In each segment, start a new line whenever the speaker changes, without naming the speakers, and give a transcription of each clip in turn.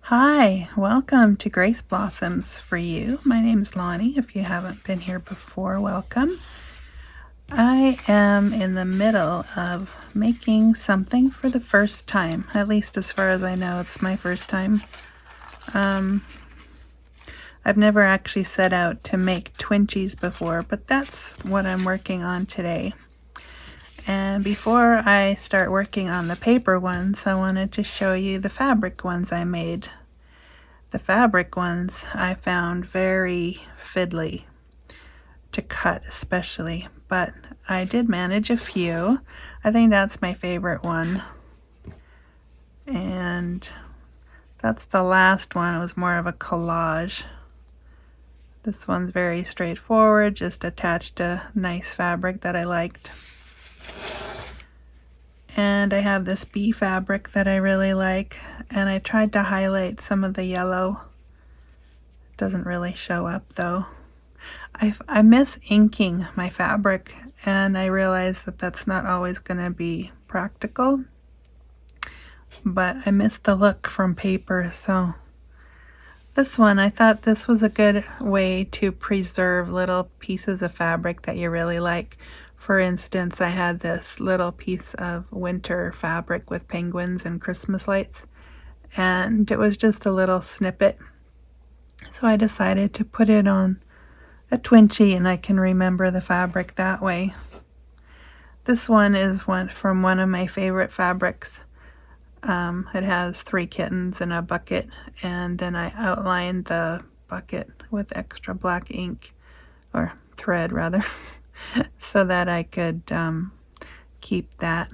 Hi, welcome to Grace Blossoms for You. My name is Lonnie. If you haven't been here before, welcome. I am in the middle of making something for the first time. At least as far as I know, it's my first time. I've never actually set out to make Twinchies before, but that's what I'm working on today. And before I start working on the paper ones, I wanted to show you the fabric ones I made. The fabric ones I found very fiddly to cut especially, but I did manage a few. I think that's my favorite one. And that's the last one. It was more of a collage. This one's very straightforward, just attached a nice fabric that I liked. And I have this bee fabric that I really like, and I tried to highlight some of the yellow. It doesn't really show up though. I miss inking my fabric, and I realize that that's not always going to be practical, but I miss the look from paper. So this one, I thought this was a good way to preserve little pieces of fabric that you really like. For instance, I had this little piece of winter fabric with penguins and Christmas lights, and it was just a little snippet. So I decided to put it on a Twinchie, and I can remember the fabric that way. This one is from one of my favorite fabrics. It has 3 kittens in a bucket, and then I outlined the bucket with extra black ink, or thread rather, so that I could keep that.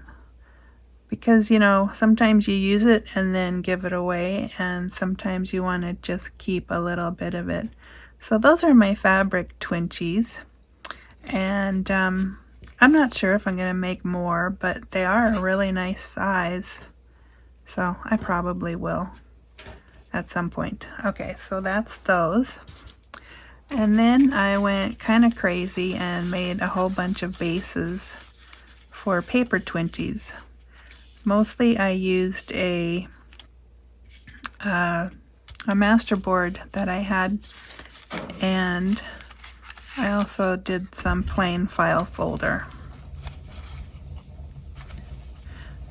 Because, you know, sometimes you use it and then give it away, and sometimes you want to just keep a little bit of it. So those are my fabric Twinchies, and I'm not sure if I'm going to make more, but they are a really nice size, so I probably will at some point. Okay, so that's those. And then I went kind of crazy and made a whole bunch of bases for paper Twinchies. Mostly I used a masterboard that I had, and I also did some plain file folder.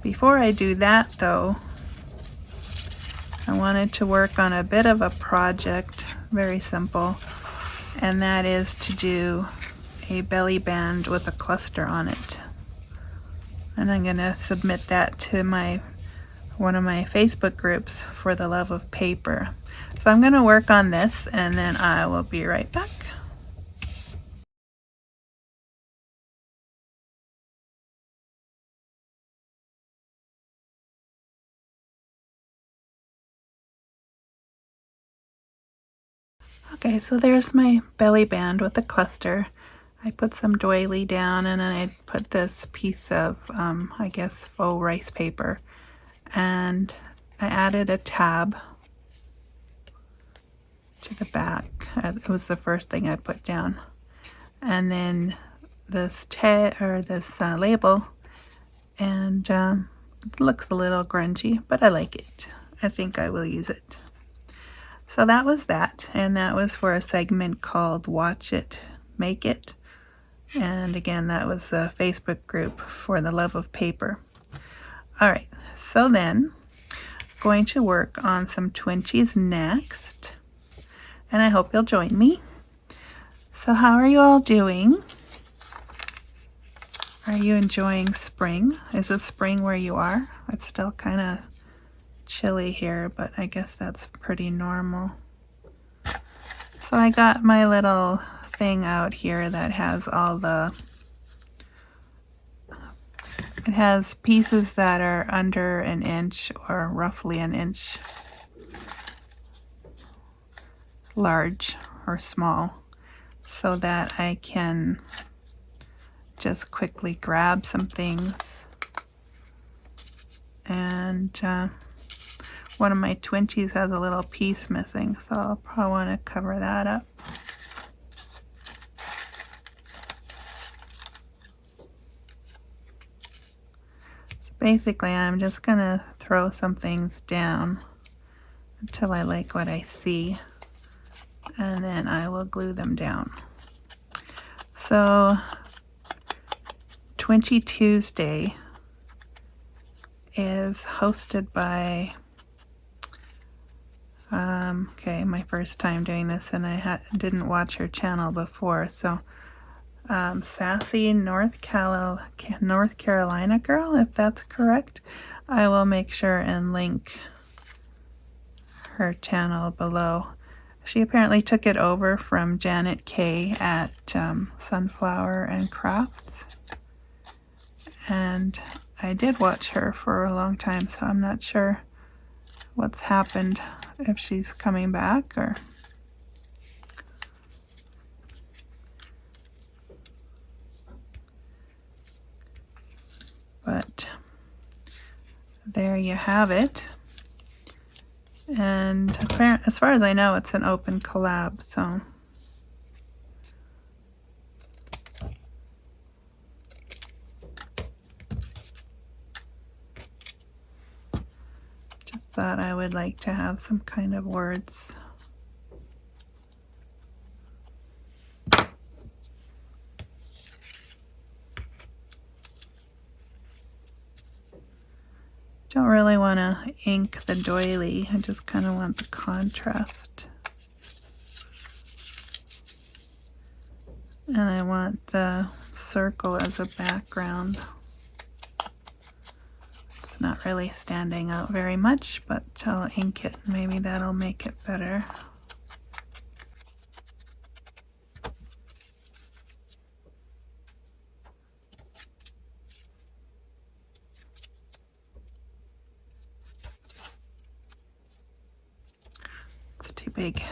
Before I do that though, I wanted to work on a bit of a project, very simple, and that is to do a belly band with a cluster on it. And I'm going to submit that to one of my Facebook groups for the love of paper. So I'm going to work on this, and then I will be right back. Okay, so there's my belly band with a cluster. I put some doily down, and then I put this piece of, I guess, faux rice paper, and I added a tab to the back. It was the first thing I put down. And then this label, and it looks a little grungy, but I like it. I think I will use it. So that was that, and that was for a segment called Watch It, Make It. And again, that was a Facebook group for the love of paper. All right, so then I'm going to work on some Twinchies next, and I hope you'll join me. So how are you all doing? Are you enjoying spring? Is it spring where you are? It's still kind of chilly here, but I guess that's pretty normal. So I got my little thing out here that has it has pieces that are under an inch or roughly an inch large or small, so that I can just quickly grab some things. And one of my Twinchies has a little piece missing, so I'll probably want to cover that up. So basically, I'm just going to throw some things down. until I like what I see, and then I will glue them down. So Twinchy Tuesday is hosted by, okay, my first time doing this, and I didn't watch her channel before, so Sassy North Carolina girl, if that's correct. I will make sure and link her channel below. She apparently took it over from Janet K at Sunflower and Crafts, and I did watch her for a long time, so I'm not sure what's happened, if she's coming back or... But there you have it. And as far as I know, it's an open collab, so just thought I would like to have some kind of words. Don't really want to ink the doily, I just kind of want the contrast. And I want the circle as a background. It's not really standing out very much, but I'll ink it. Maybe that'll make it better. It's too big.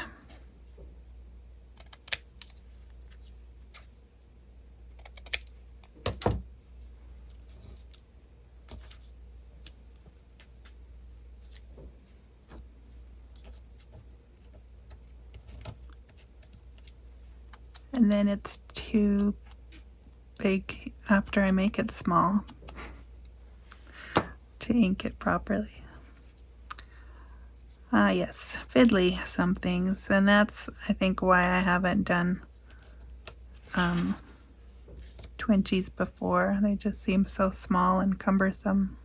And then it's too big after I make it small to ink it properly. Ah yes, fiddly some things, and that's I think why I haven't done Twinchies before. They just seem so small and cumbersome.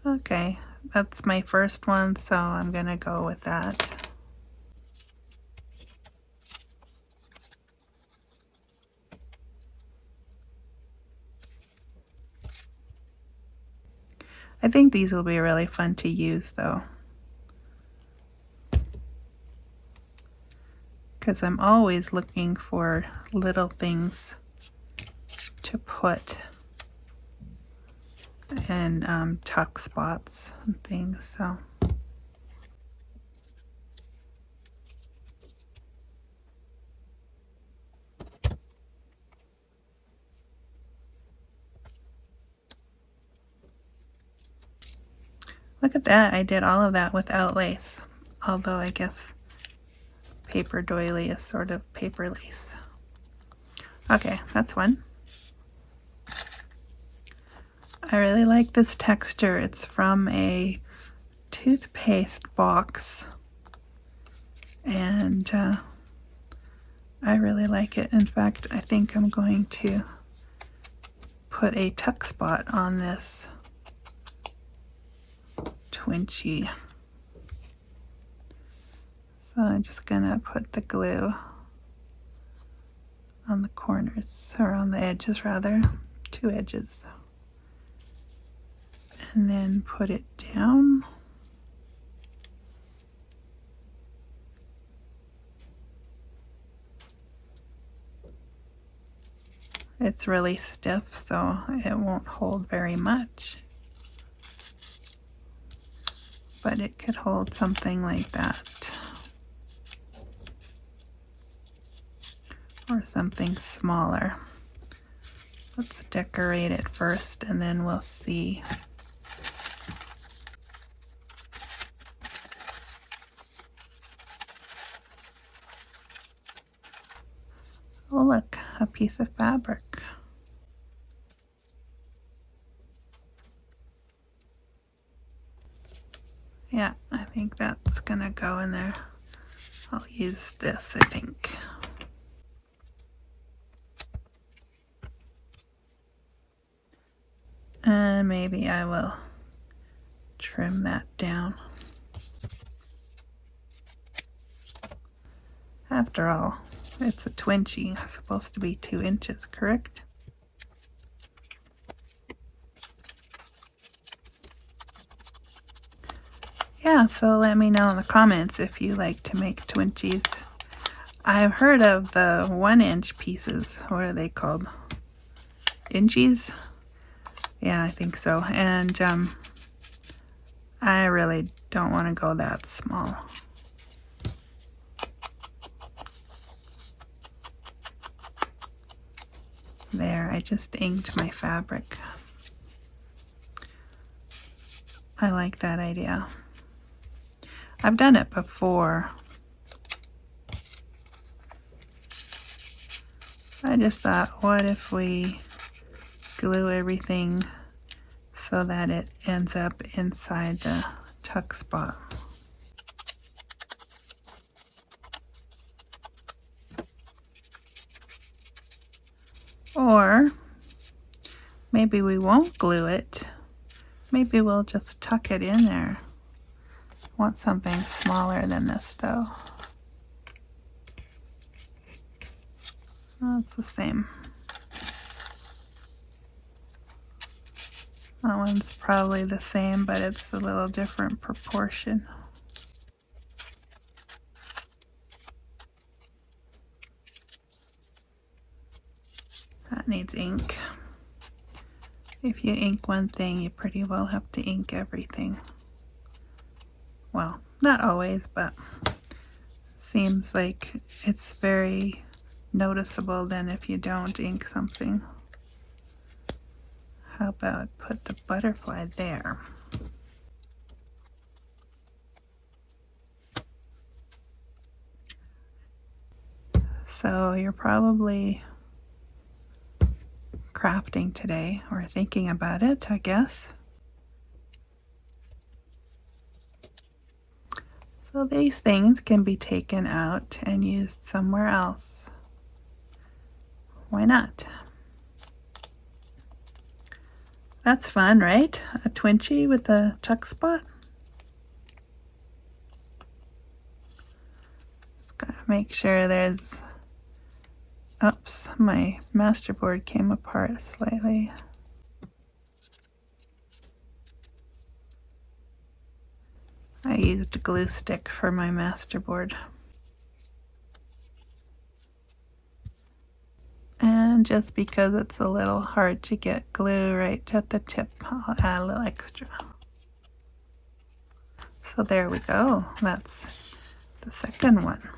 Okay, that's my first one, so I'm gonna go with that. I think these will be really fun to use though, because I'm always looking for little things to put in tuck spots and things, so. Look at that, I did all of that without lace, although I guess paper doily is sort of paper lace. Okay, that's one. I really like this texture. It's from a toothpaste box, and I really like it. In fact, I think I'm going to put a tuck spot on this Twinchy. So I'm just gonna put the glue on the corners, or on the edges rather, 2 edges, and then put it down. It's really stiff, so it won't hold very much, but it could hold something like that, or something smaller. Let's decorate it first and then we'll see. Oh look, a piece of fabric. Yeah, I think that's gonna go in there. I'll use this, I think. And maybe I will trim that down. After all, it's a Twinchie. It's supposed to be 2 inches, correct? Yeah, so let me know in the comments if you like to make Twinchies. I've heard of the 1-inch pieces. What are they called? Inchies? Yeah, I think so. And I really don't want to go that small. There, I just inked my fabric. I like that idea. I've done it before. I just thought, what if we glue everything so that it ends up inside the tuck spot? Or maybe we won't glue it. Maybe we'll just tuck it in there. Want something smaller than this though. Oh, it's the same. That one's probably the same, but it's a little different proportion. That needs ink. If you ink one thing, you pretty well have to ink everything. Well, not always, but seems like it's very noticeable then if you don't ink something. How about put the butterfly there? So you're probably crafting today or thinking about it, I guess. So these things can be taken out and used somewhere else. Why not? That's fun, right? A Twinchie with a tuck spot. Just gotta make sure there's... Oops, my masterboard came apart slightly. I used a glue stick for my masterboard. And just because it's a little hard to get glue right at the tip, I'll add a little extra. So there we go. That's the second one.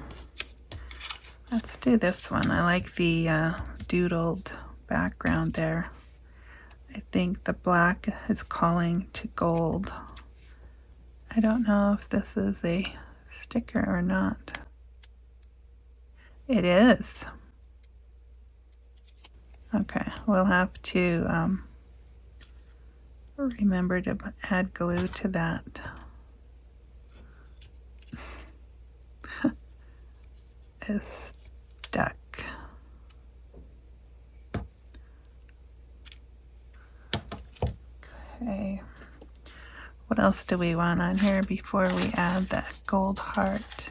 Let's do this one. I like the doodled background there. I think the black is calling to gold. I don't know if this is a sticker or not. It is. Okay, we'll have to remember to add glue to that. It's stuck. Okay. What else do we want on here before we add that gold heart?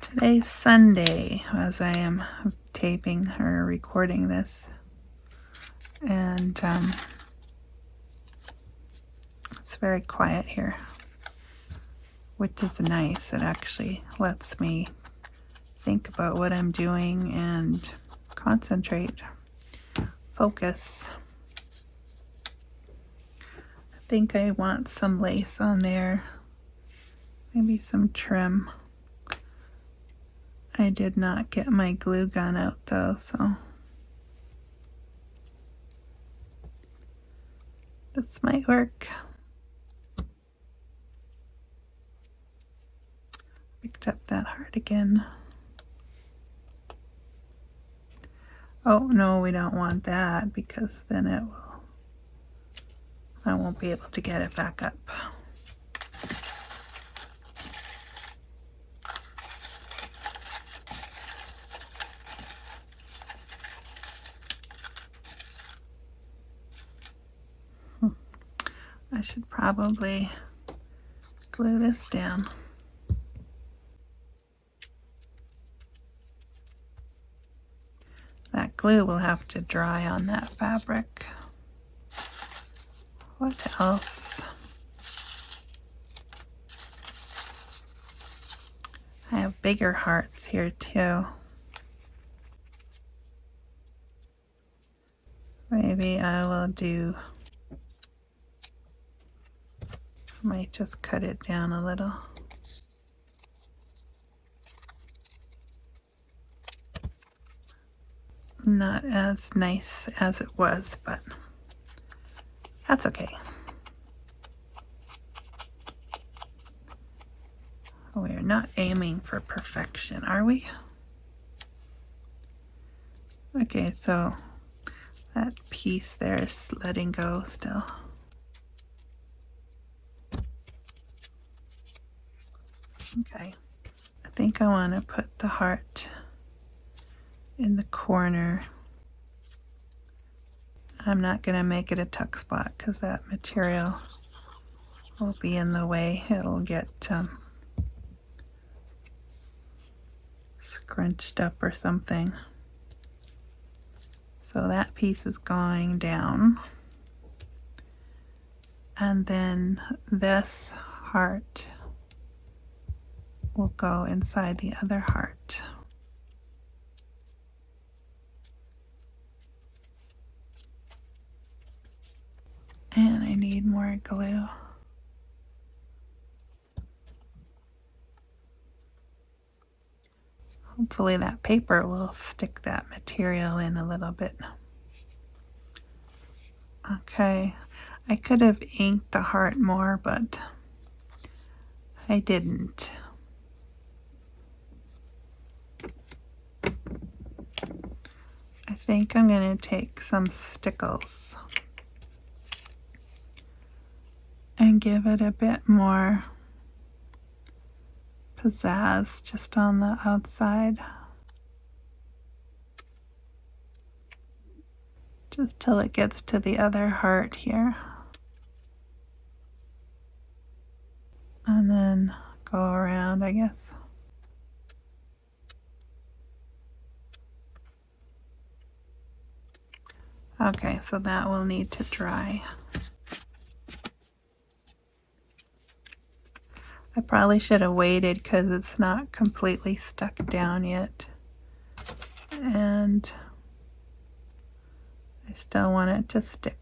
Today's Sunday as I am taping or recording this, and it's very quiet here, which is nice. It actually lets me think about what I'm doing and concentrate, focus. I think I want some lace on there, maybe some trim. I did not get my glue gun out though, so this might work. Picked up that heart again. Oh no, we don't want that because then it will I won't be able to get it back up. I should probably glue this down. That glue will have to dry on that fabric. What else? I have bigger hearts here too. Maybe I will do, might just cut it down a little. Not as nice as it was, but that's okay. We're not aiming for perfection, are we? Okay, so that piece there is letting go still. Okay, I think I want to put the heart in the corner. I'm not going to make it a tuck spot because that material will be in the way. It'll get scrunched up or something. So that piece is going down. And then this heart will go inside the other heart. And I need more glue. Hopefully that paper will stick that material in a little bit. Okay, I could have inked the heart more, but I didn't. I think I'm going to take some stickles and give it a bit more pizzazz just on the outside. Just till it gets to the other heart here. And then go around, I guess. Okay, so that will need to dry. I probably should have waited because it's not completely stuck down yet. And I still want it to stick.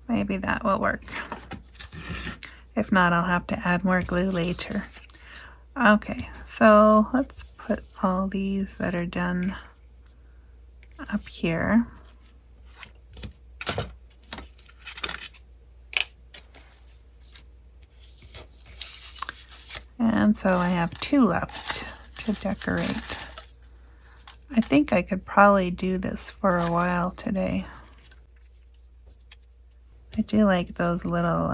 Maybe that will work. If not, I'll have to add more glue later. Okay, so let's put all these that are done up here. And so I have 2 left to decorate. I think I could probably do this for a while today. I do like those little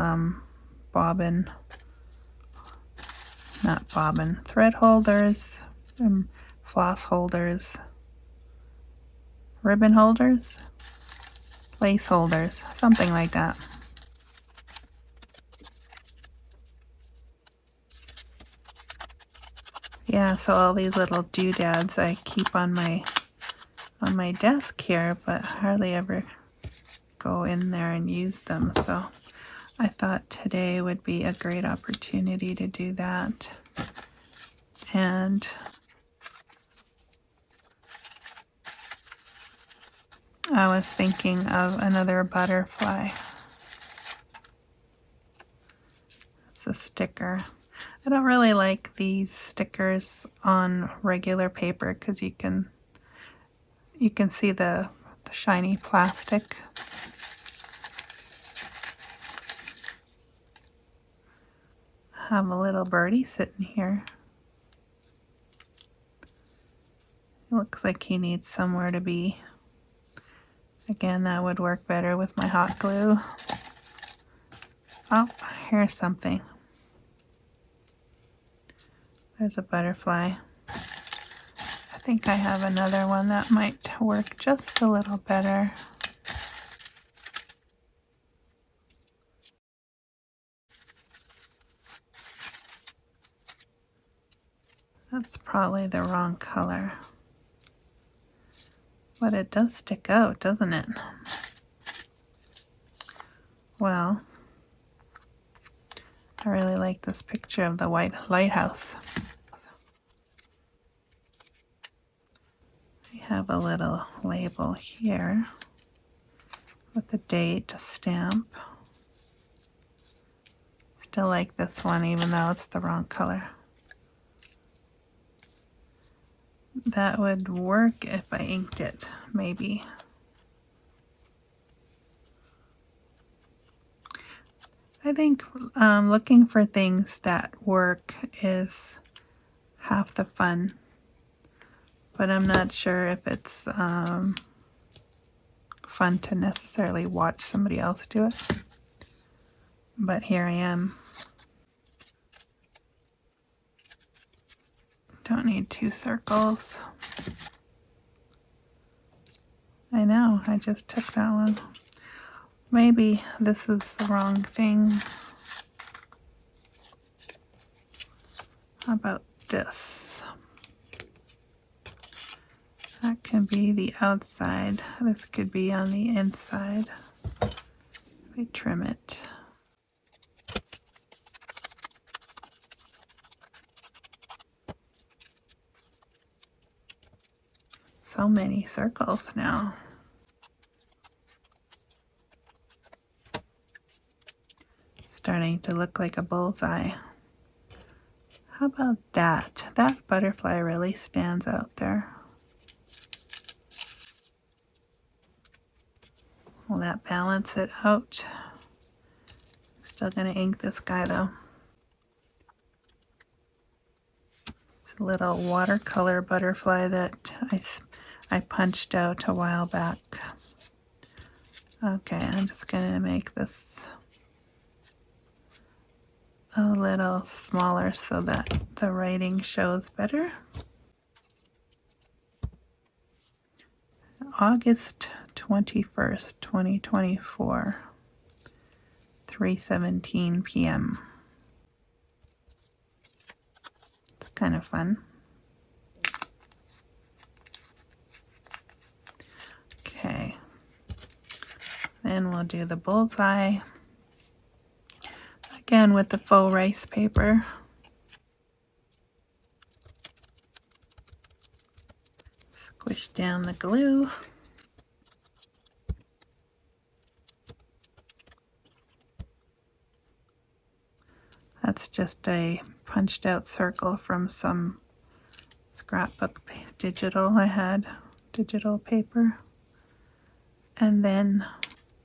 thread holders, floss holders, ribbon holders, lace holders, something like that. Yeah, so all these little doodads I keep on my desk here, but hardly ever go in there and use them. So I thought today would be a great opportunity to do that. And I was thinking of another butterfly. It's a sticker. I don't really like these stickers on regular paper because you can see the shiny plastic. I have a little birdie sitting here. It looks like he needs somewhere to be. Again, that would work better with my hot glue. Oh, here's something. There's a butterfly. I think I have another one that might work just a little better. That's probably the wrong color. But it does stick out, doesn't it? Well, I really like this picture of the white lighthouse. I have a little label here with a date, a stamp. Still like this one even though it's the wrong color. That would work if I inked it, maybe. I think looking for things that work is half the fun, but I'm not sure if it's fun to necessarily watch somebody else do it. But here I am. Don't need 2 circles. I know, I just took that one. Maybe this is the wrong thing. How about this? That can be the outside. This could be on the inside. Let me trim it. So many circles now. Starting to look like a bullseye. How about that? That butterfly really stands out there. Will that balance it out? Still gonna ink this guy though. It's a little watercolor butterfly that I punched out a while back. Okay, I'm just gonna make this a little smaller so that the writing shows better. August 21st, 2024, 3:17 p.m. It's kind of fun. Okay, then we'll do the bullseye. Again with the faux rice paper. Squish down the glue. That's just a punched out circle from some scrapbook digital I had, digital paper. And then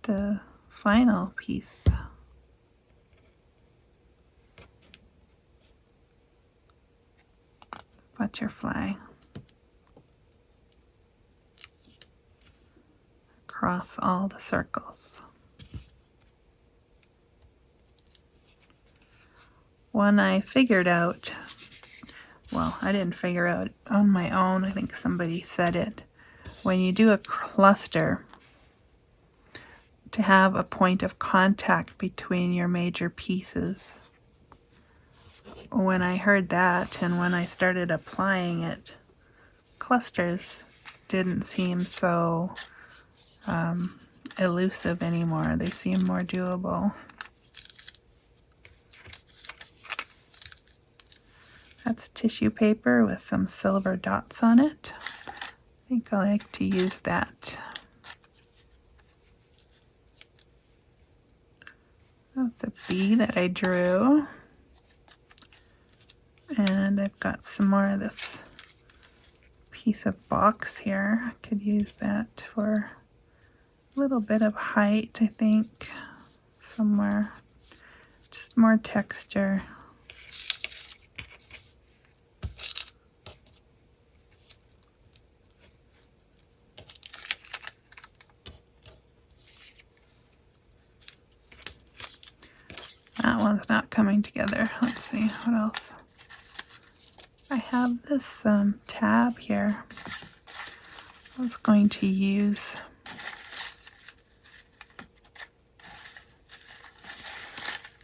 the final piece. Butterfly. Across all the circles. When I figured out, well, I didn't figure out on my own, I think somebody said it, when you do a cluster, to have a point of contact between your major pieces. When I heard that and when I started applying it, clusters didn't seem so elusive anymore. They seem more doable. That's tissue paper with some silver dots on it. I think I like to use that. That's a bee that I drew. And I've got some more of this piece of box here. I could use that for a little bit of height, I think, somewhere. Just more texture. one's not coming together. Let's see, what else? I have this tab here I was going to use.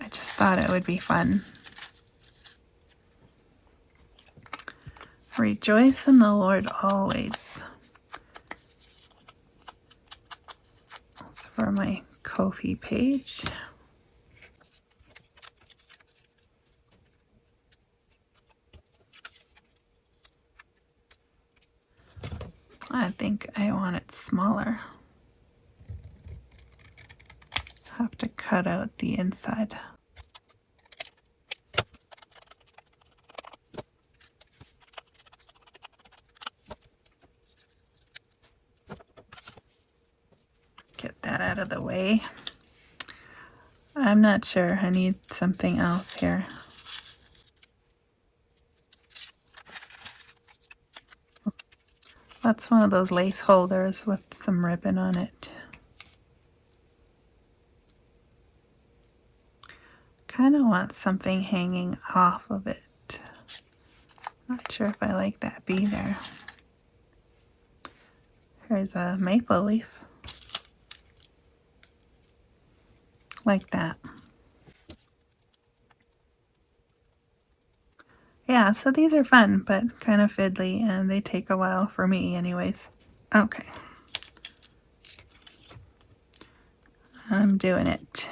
I just thought it would be fun. Rejoice in the Lord always. That's for my Ko-fi page. I think I want it smaller. Have to cut out the inside. Get that out of the way. I'm not sure. I need something else here. That's one of those lace holders with some ribbon on it. Kind of want something hanging off of it. Not sure if I like that bee there. Here's a maple leaf. Like that. Yeah, so these are fun, but kind of fiddly, and they take a while for me anyways. Okay. I'm doing it.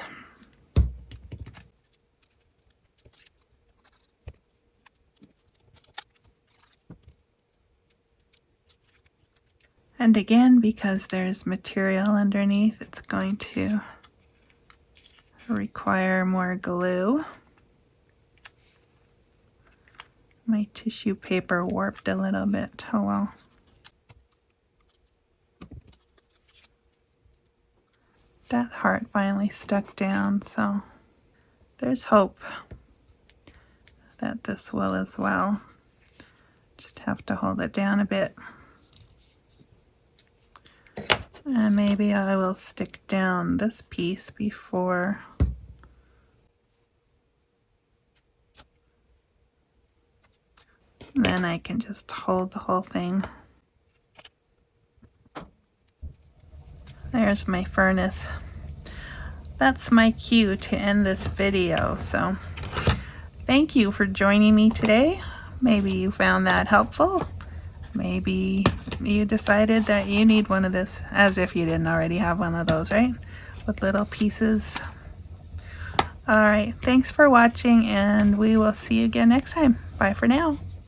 And again, because there's material underneath, it's going to require more glue. My tissue paper warped a little bit. Oh well. That heart finally stuck down, so there's hope that this will as well. Just have to hold it down a bit. And maybe I will stick down this piece before then I can just hold the whole thing. There's my furnace. That's my cue to end this video. So thank you for joining me today. Maybe you found that helpful. Maybe you decided that you need one of this, as if you didn't already have one of those, right? With little pieces. All right, thanks for watching, and we will see you again next time. Bye for now.